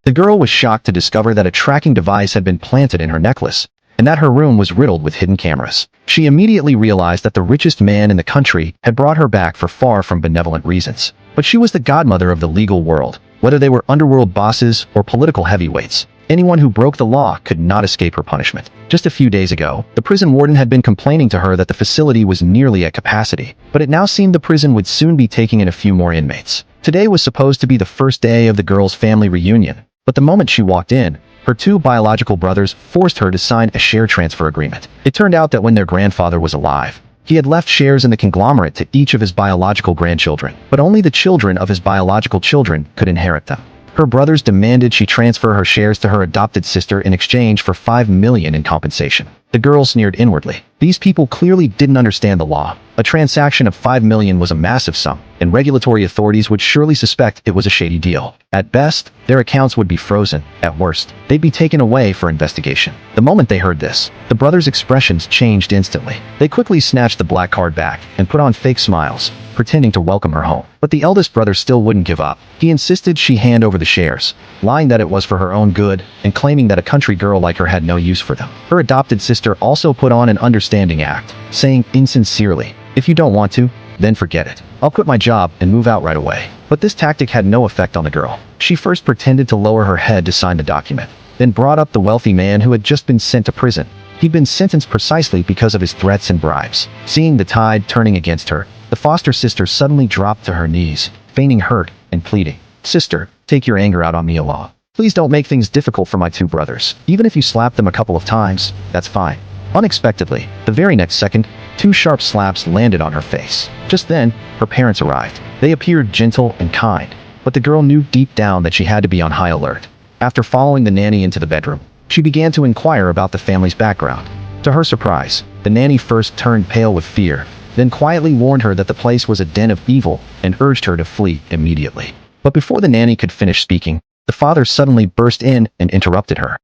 The girl was shocked to discover that a tracking device had been planted in her necklace, and that her room was riddled with hidden cameras. She immediately realized that the richest man in the country had brought her back for far from benevolent reasons. But she was the godmother of the legal world, whether they were underworld bosses or political heavyweights. Anyone who broke the law could not escape her punishment. Just a few days ago, the prison warden had been complaining to her that the facility was nearly at capacity, but it now seemed the prison would soon be taking in a few more inmates. Today was supposed to be the first day of the girl's family reunion, but the moment she walked in, her two biological brothers forced her to sign a share transfer agreement. It turned out that when their grandfather was alive, he had left shares in the conglomerate to each of his biological grandchildren, but only the children of his biological children could inherit them. Her brothers demanded she transfer her shares to her adopted sister in exchange for $5 million in compensation. The girl sneered inwardly. These people clearly didn't understand the law. A transaction of $5 million was a massive sum, and regulatory authorities would surely suspect it was a shady deal. At best, their accounts would be frozen. At worst, they'd be taken away for investigation. The moment they heard this, the brothers' expressions changed instantly. They quickly snatched the black card back and put on fake smiles, pretending to welcome her home. But the eldest brother still wouldn't give up. He insisted she hand over the shares, lying that it was for her own good and claiming that a country girl like her had no use for them. Her adopted sister also put on an understanding act, saying insincerely, "If you don't want to, then forget it. I'll quit my job and move out right away." But this tactic had no effect on the girl. She first pretended to lower her head to sign the document, then brought up the wealthy man who had just been sent to prison. He'd been sentenced precisely because of his threats and bribes. Seeing the tide turning against her, the foster sister suddenly dropped to her knees, feigning hurt and pleading, "Sister, take your anger out on me alone. Please don't make things difficult for my two brothers. Even if you slap them a couple of times, that's fine." Unexpectedly, the very next second, two sharp slaps landed on her face. Just then, her parents arrived. They appeared gentle and kind, but the girl knew deep down that she had to be on high alert. After following the nanny into the bedroom, she began to inquire about the family's background. To her surprise, the nanny first turned pale with fear, then quietly warned her that the place was a den of evil and urged her to flee immediately. But before the nanny could finish speaking, the father suddenly burst in and interrupted her.